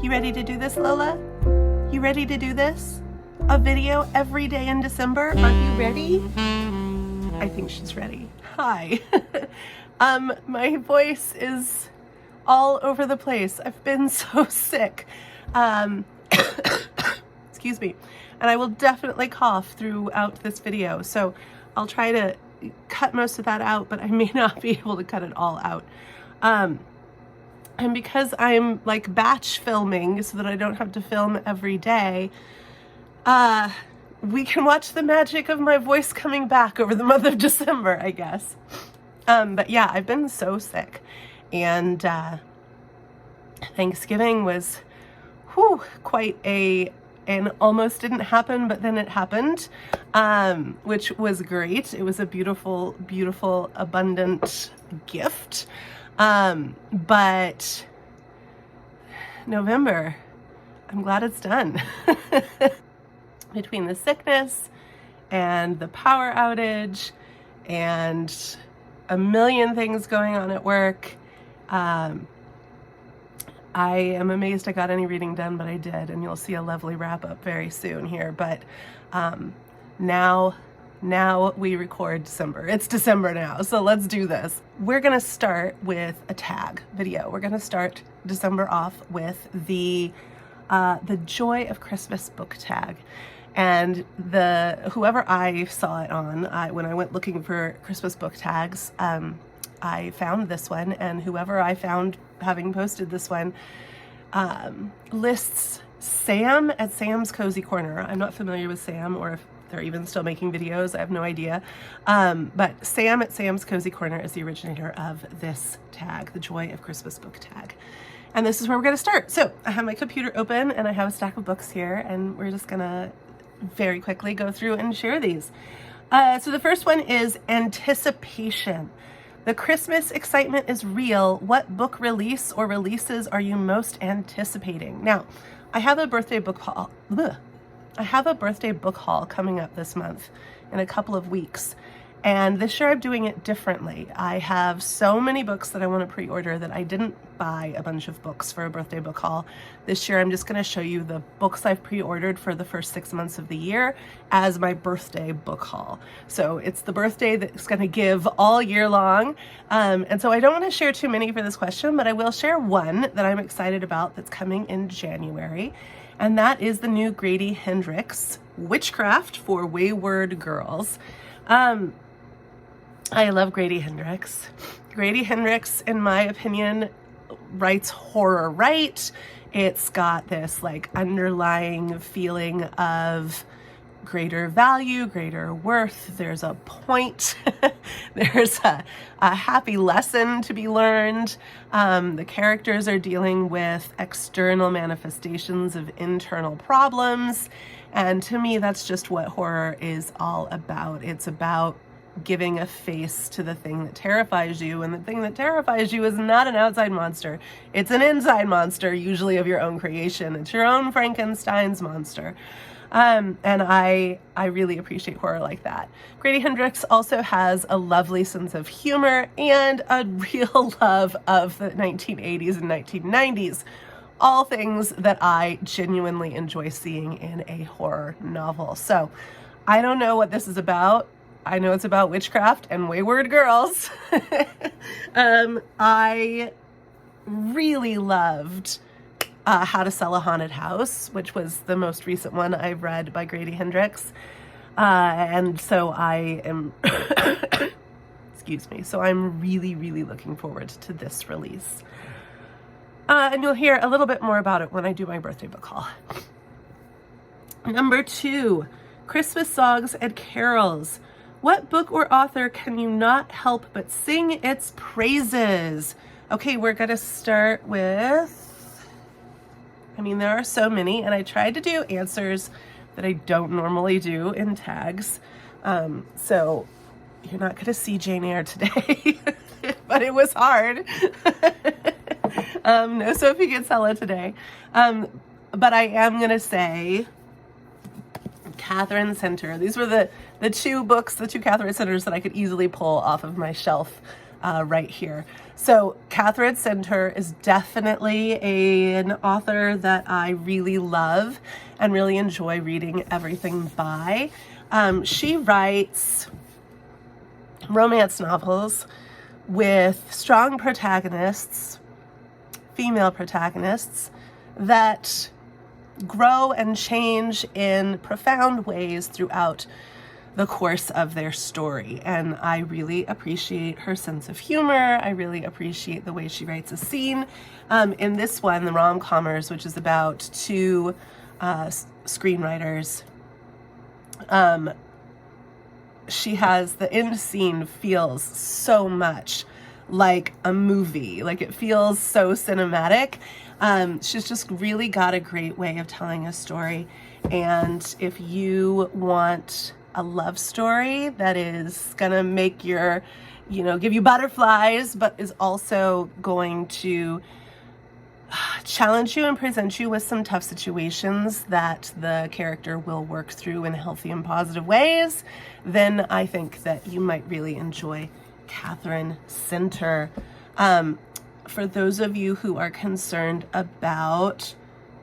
You ready to do this, Lola? You ready to do this? A video every day in December? Are you ready? I think she's ready. Hi. My voice is all over the place. I've been so sick. Excuse me. And I will definitely cough throughout this video. So I'll try to cut most of that out, but I may not be able to cut it all out. And because I'm like batch filming so that I don't have to film every day, we can watch the magic of my voice coming back over the month of December, I guess. But yeah, I've been so sick. And Thanksgiving was quite and almost didn't happen, but then it happened, which was great. It was a beautiful, beautiful, abundant gift. But November, I'm glad it's done. Between the sickness and the power outage and a million things going on at work, I am amazed I got any reading done, but I did, and you'll see a lovely wrap up very soon here. But now we record December. It's December now, so let's do this. We're gonna start with a tag video. We're gonna start December off with the Joy of Christmas book tag. And whoever I saw it on, when I went looking for Christmas book tags, I found this one, and whoever I found having posted this one lists Sam at Sam's Cozy Corner. I'm not familiar with Sam, or if they're even still making videos, I have no idea. But Sam at Sam's Cozy Corner is the originator of this tag, the Joy of Christmas book tag. And this is where we're gonna start. So I have my computer open and I have a stack of books here, and we're just gonna very quickly go through and share these. So the first one is Anticipation. The Christmas excitement is real. What book release or releases are you most anticipating? Now, I have a birthday book haul. I have a birthday book haul coming up this month in a couple of weeks. And this year I'm doing it differently. I have so many books that I want to pre-order that I didn't buy a bunch of books for a birthday book haul. This year I'm just going to show you the books I've pre-ordered for the first 6 months of the year as my birthday book haul. So it's the birthday that's going to give all year long. And so I don't want to share too many for this question, but I will share one that I'm excited about that's coming in January. And that is the new Grady Hendrix, Witchcraft for Wayward Girls. I love Grady Hendrix. Grady Hendrix, in my opinion, writes horror right. It's got this like underlying feeling of greater value, greater worth. There's a point. There's a happy lesson to be learned. The characters are dealing with external manifestations of internal problems. And to me, that's just what horror is all about. It's about giving a face to the thing that terrifies you, and the thing that terrifies you is not an outside monster. It's an inside monster, usually of your own creation. It's your own Frankenstein's monster. And I really appreciate horror like that. Grady Hendrix also has a lovely sense of humor and a real love of the 1980s and 1990s. All things that I genuinely enjoy seeing in a horror novel. So I don't know what this is about. I know it's about witchcraft and wayward girls. I really loved How to Sell a Haunted House, which was the most recent one I've read by Grady Hendrix. And so I am, excuse me, so I'm really, really looking forward to this release. And you'll hear a little bit more about it when I do my birthday book haul. Number 2, Christmas Songs and Carols. What book or author can you not help but sing its praises? Okay, we're going to start with, there are so many, and I tried to do answers that I don't normally do in tags. So you're not going to see Jane Eyre today, but it was hard. No Sophie Kinsella today. But I am going to say Catherine Center. These were the two books, the two Catherine Centers that I could easily pull off of my shelf right here. So Catherine Center is definitely an author that I really love and really enjoy reading everything by. She writes romance novels with strong protagonists, female protagonists, that grow and change in profound ways throughout the course of their story. And I really appreciate her sense of humor. I really appreciate the way she writes a scene. In this one, The Rom-Commers, which is about two screenwriters, she has, the end scene feels so much like a movie. Like, it feels so cinematic. She's just really got a great way of telling a story. And if you want a love story that is gonna make your, give you butterflies, but is also going to challenge you and present you with some tough situations that the character will work through in healthy and positive ways, then I think that you might really enjoy Catherine Center. For those of you who are concerned about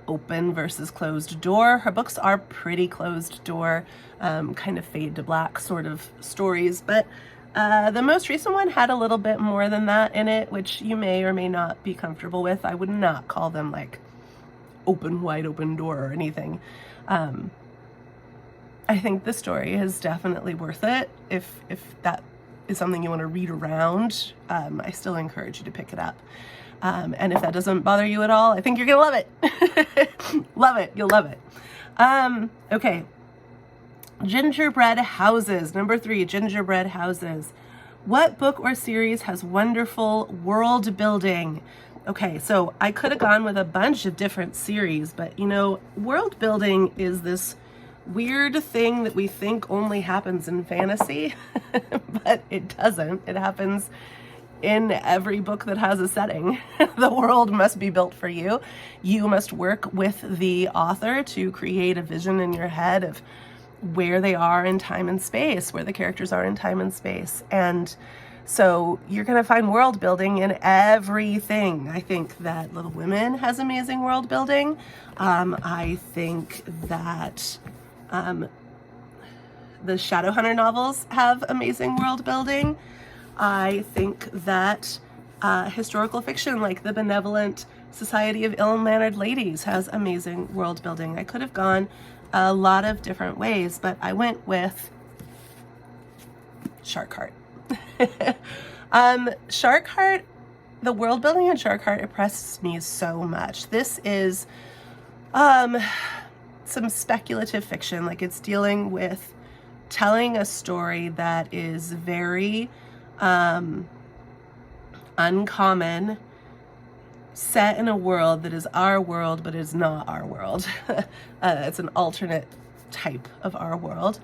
open versus closed door, her books are pretty closed door, kind of fade to black sort of stories, but the most recent one had a little bit more than that in it, which you may or may not be comfortable with. I would not call them like wide open door or anything. I think the story is definitely worth it. If that is something you want to read around, I still encourage you to pick it up. And if that doesn't bother you at all, I think you're gonna love it. Love it, you'll love it. Okay. Gingerbread Houses, number 3, Gingerbread Houses. What book or series has wonderful world building? Okay, so I could have gone with a bunch of different series, but world building is this weird thing that we think only happens in fantasy, but it doesn't. It happens in every book that has a setting. The world must be built for you. You must work with the author to create a vision in your head of where they are in time and space, where the characters are in time and space. And so you're going to find world building in everything. I think that Little Women has amazing world building. I think that the Shadowhunter novels have amazing world building. I think that historical fiction like The Benevolent Society of Ill-Mannered Ladies has amazing world building. I could have gone a lot of different ways, but I went with Shark Heart. Shark Heart, the world building in Shark Heart impresses me so much. This is some speculative fiction. Like, it's dealing with telling a story that is very uncommon, set in a world that is our world, but is not our world. It's an alternate type of our world.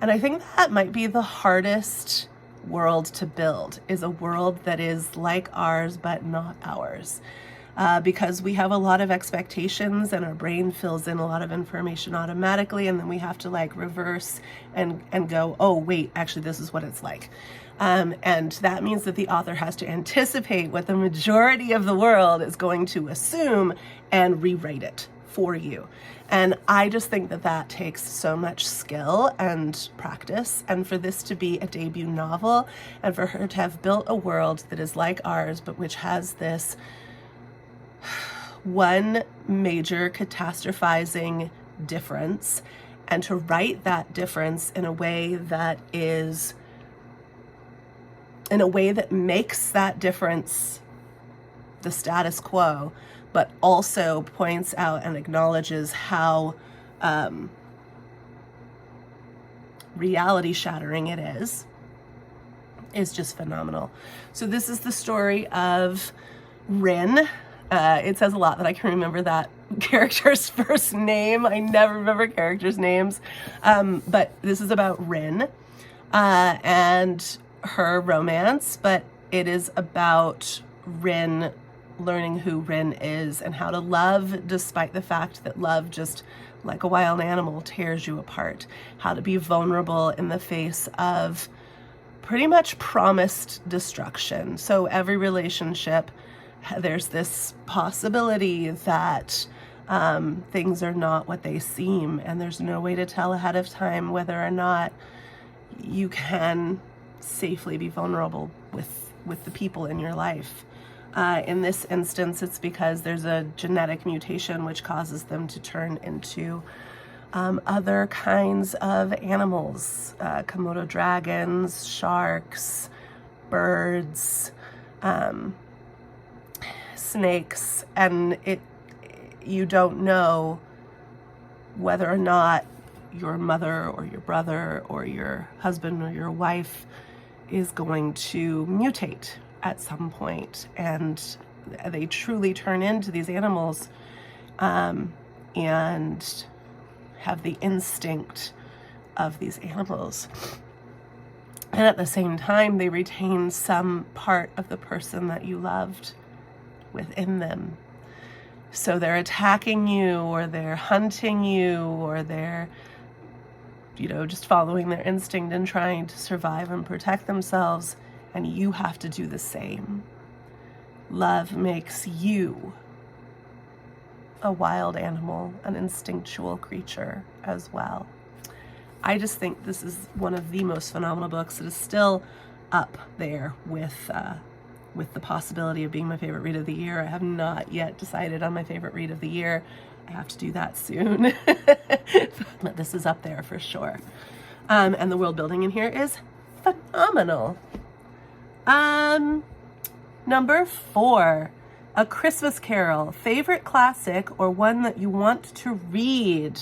And I think that might be the hardest world to build, is a world that is like ours, but not ours. Because we have a lot of expectations and our brain fills in a lot of information automatically, and then we have to like reverse and go, oh wait, actually this is what it's like. And that means that the author has to anticipate what the majority of the world is going to assume and rewrite it for you. And I just think that that takes so much skill and practice. And for this to be a debut novel, and for her to have built a world that is like ours, but which has this one major catastrophizing difference, and to write that difference in a way that makes that difference the status quo, but also points out and acknowledges how reality shattering it is just phenomenal. So this is the story of Rin. It says a lot that I can remember that character's first name. I never remember characters' names. But this is about Rin and her romance, but it is about Rin learning who Rin is and how to love despite the fact that love, just like a wild animal, tears you apart. How to be vulnerable in the face of pretty much promised destruction. So every relationship, there's this possibility that things are not what they seem, and there's no way to tell ahead of time whether or not you can safely be vulnerable with the people in your life. In this instance, it's because there's a genetic mutation which causes them to turn into other kinds of animals, Komodo dragons, sharks, birds, snakes, and you don't know whether or not your mother or your brother or your husband or your wife is going to mutate at some point, and they truly turn into these animals and have the instinct of these animals. And at the same time, they retain some part of the person that you loved within them. So they're attacking you, or they're hunting you, or they're, just following their instinct and trying to survive and protect themselves. And you have to do the same. Love makes you a wild animal, an instinctual creature as well. I just think this is one of the most phenomenal books. It is still up there with the possibility of being my favorite read of the year. I have not yet decided on my favorite read of the year. I have to do that soon. But this is up there for sure. And the world building in here is phenomenal. Number 4, A Christmas Carol, favorite classic or one that you want to read.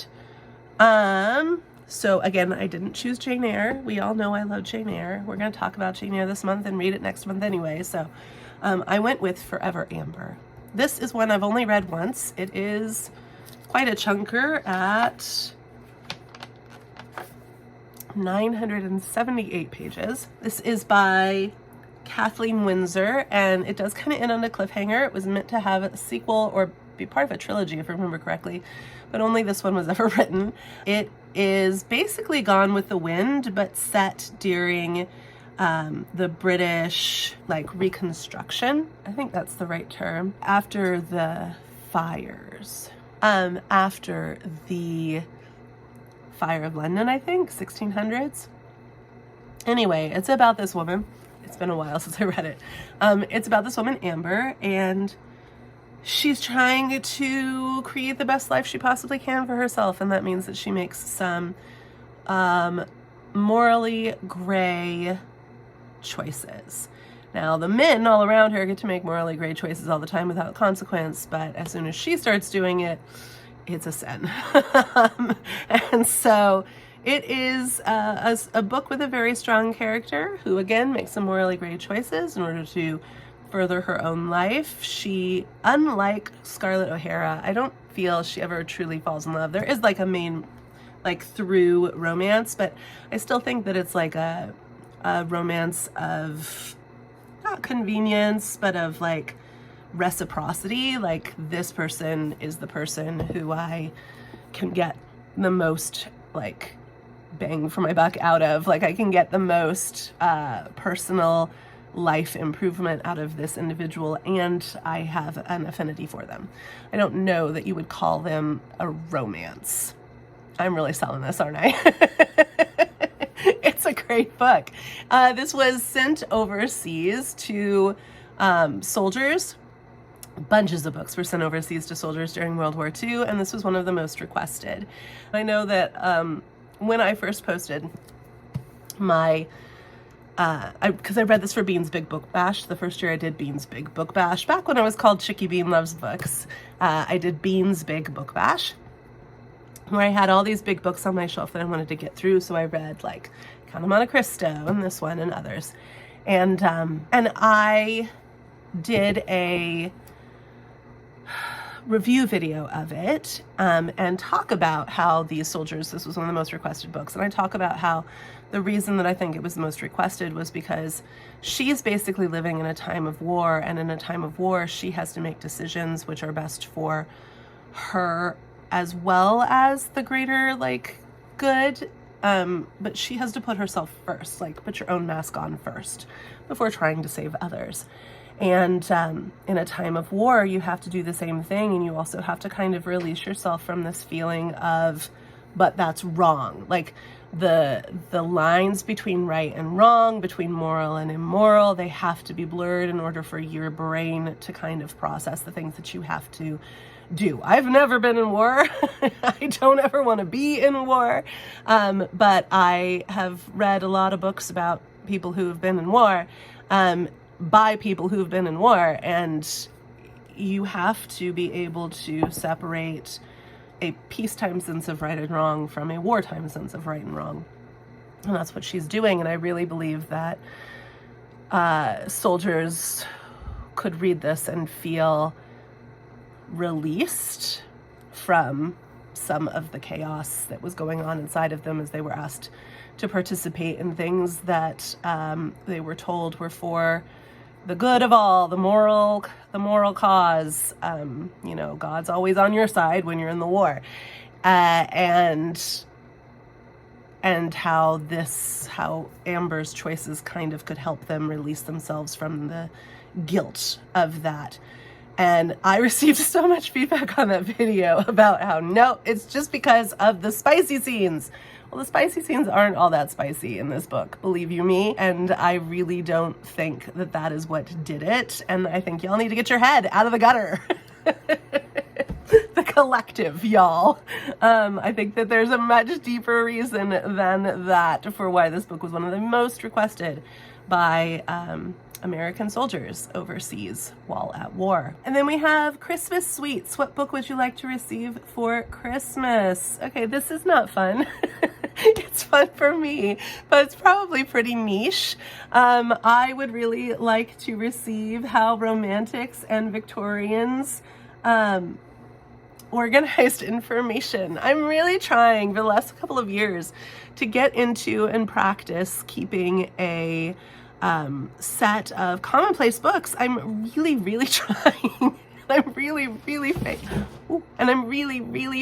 So again, I didn't choose Jane Eyre. We all know I love Jane Eyre. We're going to talk about Jane Eyre this month and read it next month anyway. So I went with Forever Amber. This is one I've only read once. It is quite a chunker at 978 pages. This is by Kathleen Winsor, and it does kind of end on a cliffhanger. It was meant to have a sequel or be part of a trilogy, if I remember correctly, but only this one was ever written. It is basically Gone with the Wind, but set during the British, Reconstruction. I think that's the right term. After the fires. After the Fire of London, I think, 1600s. Anyway, it's about this woman. It's been a while since I read it. It's about this woman, Amber, and she's trying to create the best life she possibly can for herself, and that means that she makes some morally gray choices. Now, the men all around her get to make morally gray choices all the time without consequence, but as soon as she starts doing it, it's a sin. And so it is a book with a very strong character who, again, makes some morally gray choices in order to further her own life. She, unlike Scarlett O'Hara, I don't feel she ever truly falls in love. There is a main, through romance, but I still think that it's a romance of not convenience, but of reciprocity. This person is the person who I can get the most bang for my buck out of. I can get the most personal life improvement out of this individual, and I have an affinity for them. I don't know that you would call them a romance. I'm really selling this, aren't I? It's a great book. This was sent overseas to soldiers. Bunches of books were sent overseas to soldiers during World War II, and this was one of the most requested. I know that when I first posted my, because I read this for Bean's Big Book Bash, the first year I did Bean's Big Book Bash, back when I was called Chicky Bean Loves Books, I did Bean's Big Book Bash, where I had all these big books on my shelf that I wanted to get through, so I read Count of Monte Cristo and this one and others. And I did a review video of it and talk about how these soldiers, this was one of the most requested books, and I talk about how the reason that I think it was the most requested was because she's basically living in a time of war, and in a time of war she has to make decisions which are best for her as well as the greater good but she has to put herself first, like put your own mask on first before trying to save others. And in a time of war, you have to do the same thing, and you also have to kind of release yourself from this feeling of, but that's wrong. Like the lines between right and wrong, between moral and immoral, they have to be blurred in order for your brain to kind of process the things that you have to do. I've never been in war. I don't ever want to be in war. But I have read a lot of books about people who have been in war, by people who have been in war, and you have to be able to separate a peacetime sense of right and wrong from a wartime sense of right and wrong. And that's what she's doing. And I really believe that soldiers could read this and feel released from some of the chaos that was going on inside of them as they were asked to participate in things that they were told were for the good of all, the moral cause. You know, God's always on your side when you're in the war. And how Amber's choices kind of could help them release themselves from the guilt of that. And I received so much feedback on that video about how, no, it's just because of the spicy scenes. Well, the spicy scenes aren't all that spicy in this book, believe you me. And I really don't think that that is what did it. And I think y'all need to get your head out of the gutter. The collective, y'all. I think that there's a much deeper reason than that for why this book was one of the most requested by American soldiers overseas while at war. And then we have Christmas sweets. What book would you like to receive for Christmas? Okay, this is not fun. It's fun for me, but it's probably pretty niche. I would really like to receive How Romantics and Victorians Organized Information. I'm really trying for the last couple of years to get into and practice keeping a set of commonplace books. I'm really trying. I'm really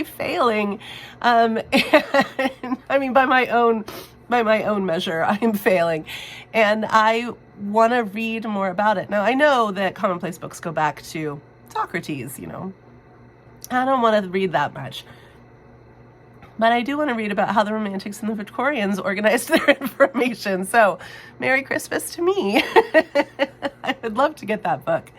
failing. And I mean, by my own measure, I am failing. And I want to read more about it. Now, I know that commonplace books go back to Socrates, you know. I don't want to read that much. But I do want to read about how the Romantics and the Victorians organized their information. So, Merry Christmas to me. I would love to get that book.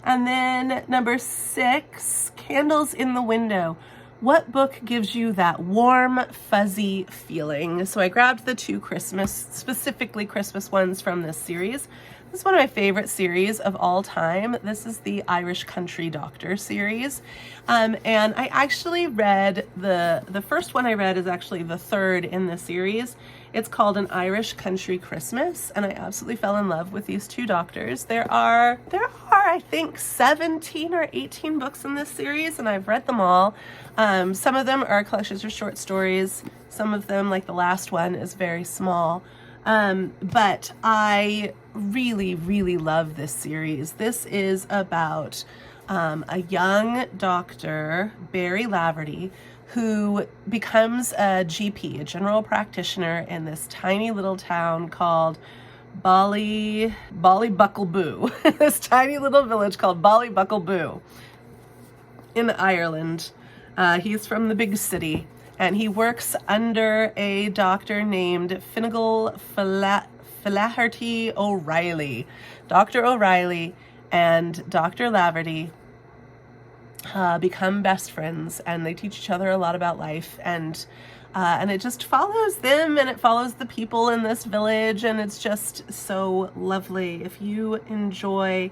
And then number 6, Candles in the Window. What book gives you that warm, fuzzy feeling? So I grabbed the 2 specifically Christmas ones from this series. This is one of my favorite series of all time. This is the Irish Country Doctor series. And I actually read the first one I read is actually the 3rd in the series. It's called An Irish Country Christmas, and I absolutely fell in love with these 2 doctors. There are I think 17 or 18 books in this series, and I've read them all. Some of them are collections of short stories. Some of them, like the last one, is very small. But I really love this series. This is about a young doctor, Barry Laverty, who becomes a GP, a general practitioner, in this tiny little town called Ballybuckleboo. This tiny little village called Ballybuckleboo in Ireland. He's from the big city, and he works under a doctor named Finnegal Flaherty O'Reilly. Dr. O'Reilly and Dr. Laverty become best friends, and they teach each other a lot about life, and it just follows them, and it follows the people in this village, and it's just so lovely. If you enjoy,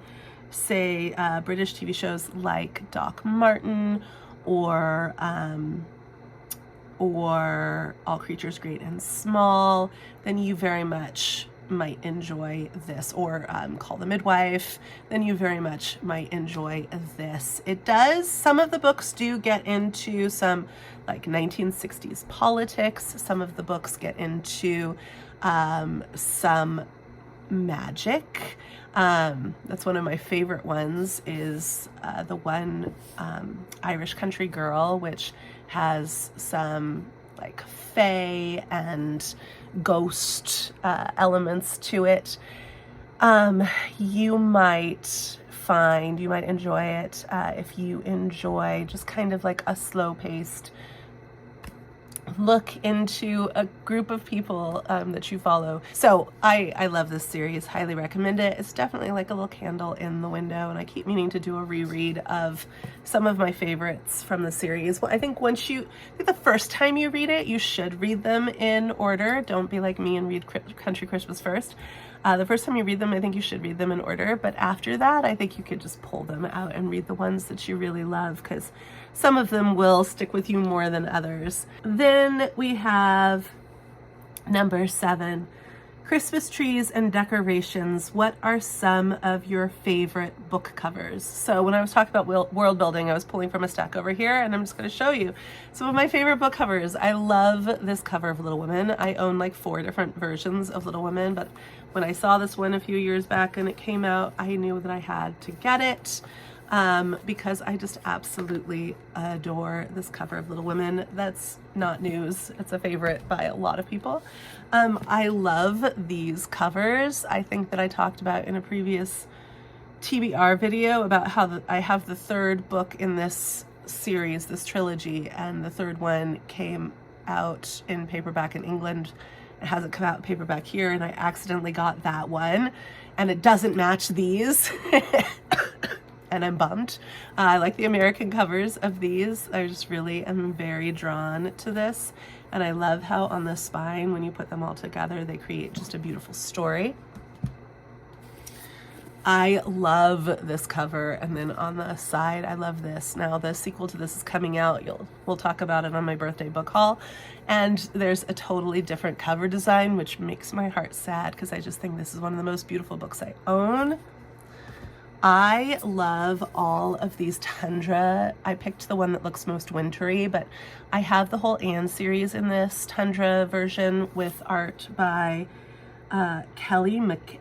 say, British TV shows like Doc Martin or All Creatures Great and Small, then you very much might enjoy this, or Call the Midwife, then you very much might enjoy this. It does, some of the books do get into some like 1960s politics. Some of the books get into some magic. That's one of my favorite ones, is the one Irish Country Girl, which has some like fae and ghost elements to it. You might enjoy it if you enjoy just kind of like a slow-paced look into a group of people that you follow. So I love this series, highly recommend it. It's definitely like a little candle in the window, and I keep meaning to do a reread of some of my favorites from the series. Well, I think the first time you read it, you should read them in order. Don't be like me and read Country Christmas first. The first time you read them, I think you should read them in order, but after that, I think you could just pull them out and read the ones that you really love, because some of them will stick with you more than others. Then we have number 7, Christmas trees and decorations. What are some of your favorite book covers? So when I was talking about world building, I was pulling from a stack over here, and I'm just going to show you some of my favorite book covers. I love this cover of Little Women. I own like 4 different versions of Little Women, but when I saw this one a few years back and it came out, I knew that I had to get it. Because I just absolutely adore this cover of Little Women. That's not news. It's a favorite by a lot of people. I love these covers. I think that I talked about in a previous TBR video about how I have the 3rd book in this series, this trilogy, and the 3rd one came out in paperback in England. It hasn't come out in paperback here, and I accidentally got that one, and it doesn't match these. And I'm bummed. I like the American covers of these. I just really am very drawn to this. And I love how on the spine, when you put them all together, they create just a beautiful story. I love this cover. And then on the side, I love this. Now the sequel to this is coming out. We'll talk about it on my birthday book haul. And there's a totally different cover design, which makes my heart sad, because I just think this is one of the most beautiful books I own. I love all of these Tundra. I picked the one that looks most wintry, but I have the whole Anne series in this Tundra version with art by Ellie McKay.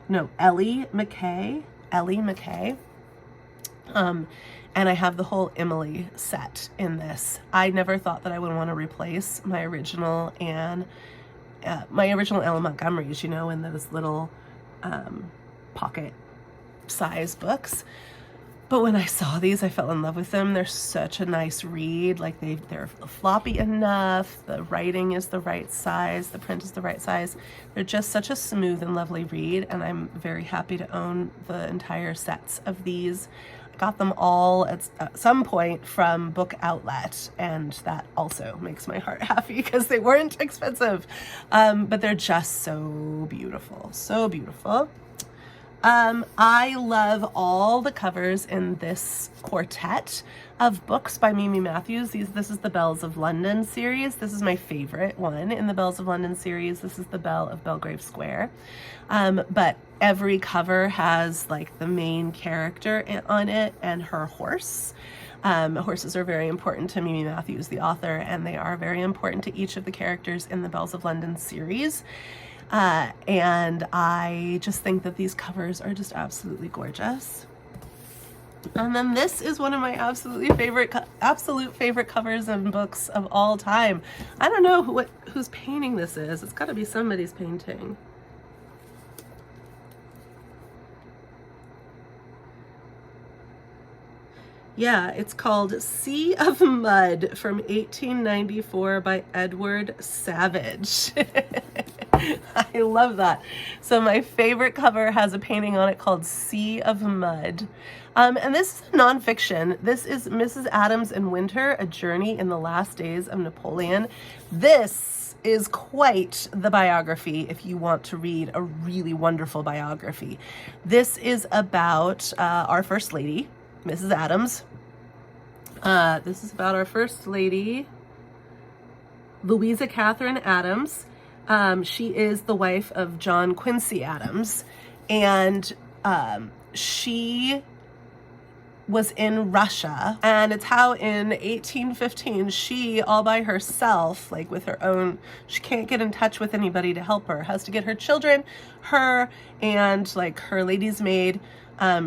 And I have the whole Emily set in this. I never thought that I would want to replace my original Ellen Montgomerys, you know, in those little pocket size books. But when I saw these, I fell in love with them. They're such a nice read. Like they're floppy enough. The writing is the right size. The print is the right size. They're just such a smooth and lovely read. And I'm very happy to own the entire sets of these. I got them all at some point from Book Outlet, and that also makes my heart happy because they weren't expensive. But they're just so beautiful. So beautiful. I love all the covers in this quartet of books by Mimi Matthews. This is the Bells of London series. This is my favorite one in the Bells of London series. This is the Belle of Belgrave Square. But every cover has like the main character on it and her horse. Horses are very important to Mimi Matthews, the author, and they are very important to each of the characters in the Bells of London series. And I just think that these covers are just absolutely gorgeous. And then this is one of my absolute favorite covers and books of all time. I don't know whose painting this is. It's got to be somebody's painting. Yeah, it's called Sea of Mud from 1894 by Edward Savage. I love that. So my favorite cover has a painting on it called Sea of Mud. And this is nonfiction. This is Mrs. Adams in Winter, A Journey in the Last Days of Napoleon. This is quite the biography if you want to read a really wonderful biography. This is about our First Lady, Mrs. Adams. This is about our First Lady, Louisa Catherine Adams. She is the wife of John Quincy Adams, and she was in Russia, and it's how in 1815 she, all by herself, like with her own, she can't get in touch with anybody to help her, has to get her children, her and like her lady's maid,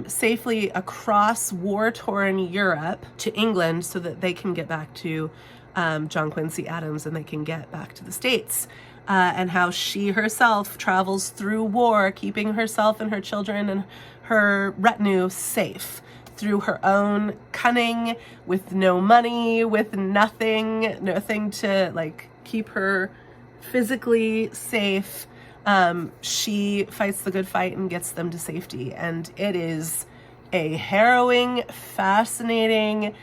safely across war-torn Europe to England so that they can get back to John Quincy Adams, and they can get back to the States. And how she herself travels through war, keeping herself and her children and her retinue safe through her own cunning, with no money, with nothing to like keep her physically safe. She fights the good fight and gets them to safety. And it is a harrowing, fascinating,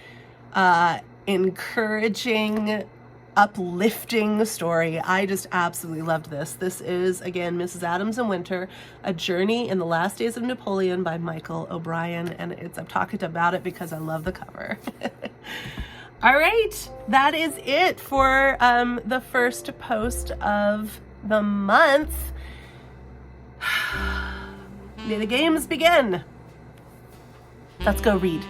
encouraging, uplifting story. I just absolutely loved this. This is, again, Mrs. Adams in Winter, A Journey in the Last Days of Napoleon by Michael O'Brien. And I'm talking about it because I love the cover. All right, that is it for the first post of the month. May the games begin. Let's go read.